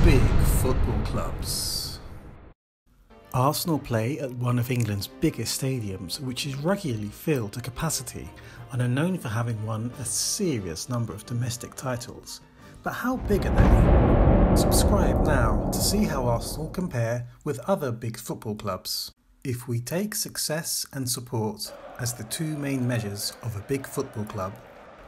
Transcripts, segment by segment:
Big football clubs. Arsenal play at one of England's biggest stadiums, which is regularly filled to capacity and are known for having won a serious number of domestic titles. But how big are they? Subscribe now to see how Arsenal compare with other big football clubs. If we take success and support as the two main measures of a big football club,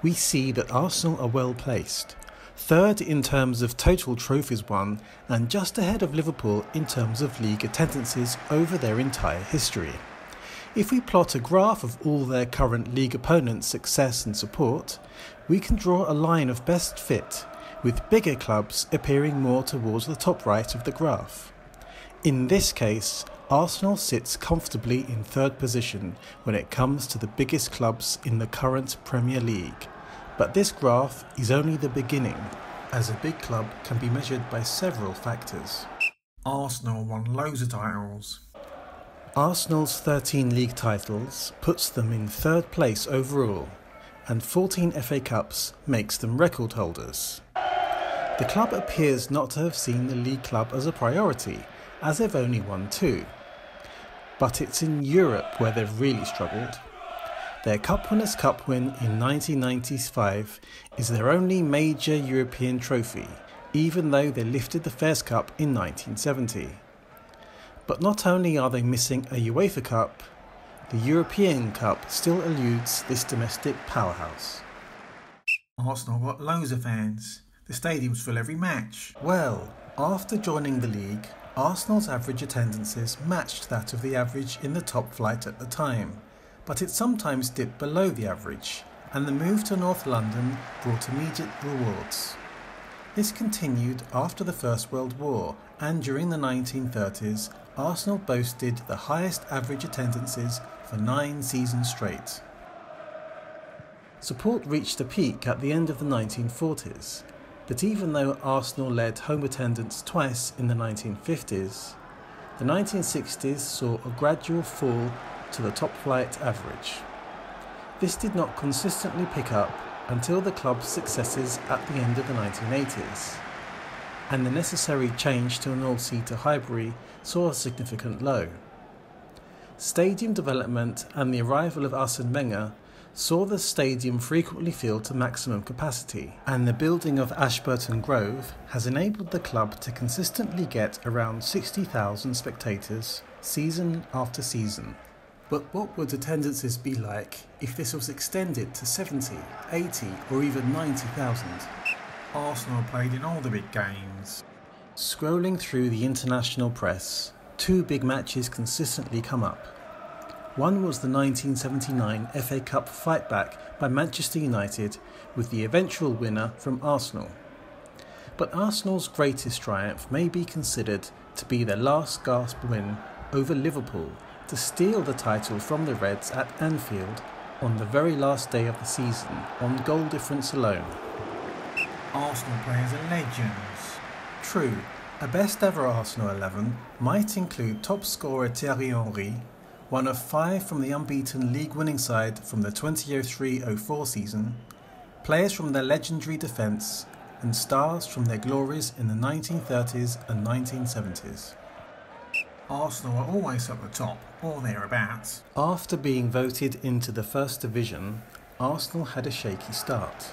we see that Arsenal are well placed. Third in terms of total trophies won and just ahead of Liverpool in terms of league attendances over their entire history. If we plot a graph of all their current league opponents' success and support, we can draw a line of best fit, with bigger clubs appearing more towards the top right of the graph. In this case, Arsenal sits comfortably in third position when it comes to the biggest clubs in the current Premier League. But this graph is only the beginning, as a big club can be measured by several factors. Arsenal won loads of titles. Arsenal's 13 league titles puts them in third place overall, and 14 FA Cups makes them record holders. The club appears not to have seen the league club as a priority, as they've only won 2. But it's in Europe where they've really struggled. Their Cup Winners' Cup win in 1995 is their only major European trophy, even though they lifted the Fairs Cup in 1970. But not only are they missing a UEFA Cup, the European Cup still eludes this domestic powerhouse. Arsenal got loads of fans. The stadiums fill every match. Well, after joining the league, Arsenal's average attendances matched that of the average in the top flight at the time, but it sometimes dipped below the average, and the move to North London brought immediate rewards. This continued after the First World War, and during the 1930s, Arsenal boasted the highest average attendances for 9 seasons straight. Support reached a peak at the end of the 1940s. But even though Arsenal led home attendance twice in the 1950s, the 1960s saw a gradual fall to the top flight average. This did not consistently pick up until the club's successes at the end of the 1980s, and the necessary change to an all-seater Highbury saw a significant low. Stadium development and the arrival of Arsène Wenger saw the stadium frequently filled to maximum capacity, and the building of Ashburton Grove has enabled the club to consistently get around 60,000 spectators season after season. But what would attendances be like if this was extended to 70, 80 or even 90,000? Arsenal played in all the big games. Scrolling through the international press, 2 big matches consistently come up. One was the 1979 FA Cup fightback by Manchester United, with the eventual winner from Arsenal. But Arsenal's greatest triumph may be considered to be their last gasp win over Liverpool to steal the title from the Reds at Anfield on the very last day of the season on goal difference alone. Arsenal players are legends. True, a best ever Arsenal 11 might include top scorer Thierry Henry, one of 5 from the unbeaten league-winning side from the 2003-04 season, players from their legendary defence, and stars from their glories in the 1930s and 1970s. Arsenal are always at the top, or thereabouts. After being voted into the First Division, Arsenal had a shaky start.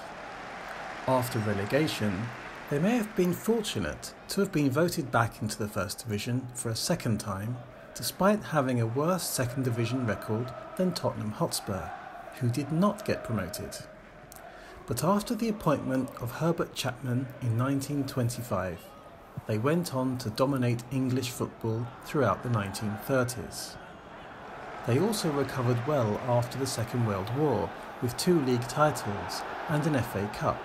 After relegation, they may have been fortunate to have been voted back into the First Division for a second time, despite having a worse second division record than Tottenham Hotspur, who did not get promoted. But after the appointment of Herbert Chapman in 1925, they went on to dominate English football throughout the 1930s. They also recovered well after the Second World War, with 2 league titles and an FA Cup,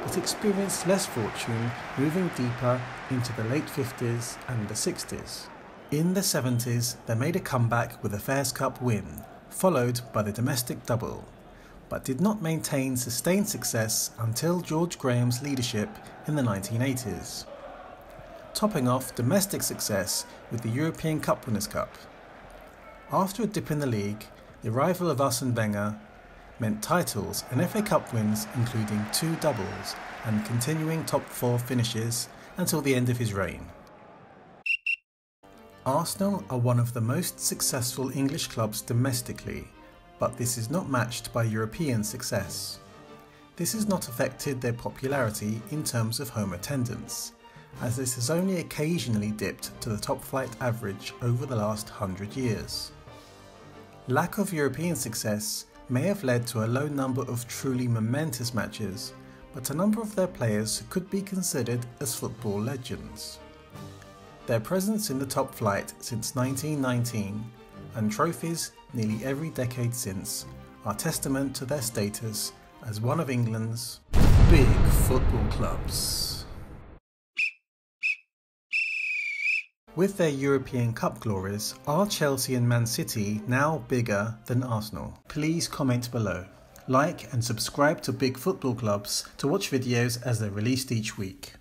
but experienced less fortune moving deeper into the late 50s and the 60s. In the 70s, they made a comeback with a Fairs Cup win, followed by the domestic double, but did not maintain sustained success until George Graham's leadership in the 1980s, topping off domestic success with the European Cup Winners' Cup. After a dip in the league, the arrival of Arsène Wenger meant titles and FA Cup wins, including 2 doubles and continuing top 4 finishes until the end of his reign. Arsenal are one of the most successful English clubs domestically, but this is not matched by European success. This has not affected their popularity in terms of home attendance, as this has only occasionally dipped to the top flight average over the last 100 years. Lack of European success may have led to a low number of truly momentous matches, but a number of their players could be considered as football legends. Their presence in the top flight since 1919 and trophies nearly every decade since are testament to their status as one of England's big football clubs. With their European Cup glories, are Chelsea and Man City now bigger than Arsenal? Please comment below. Like and subscribe to Big Football Clubs to watch videos as they're released each week.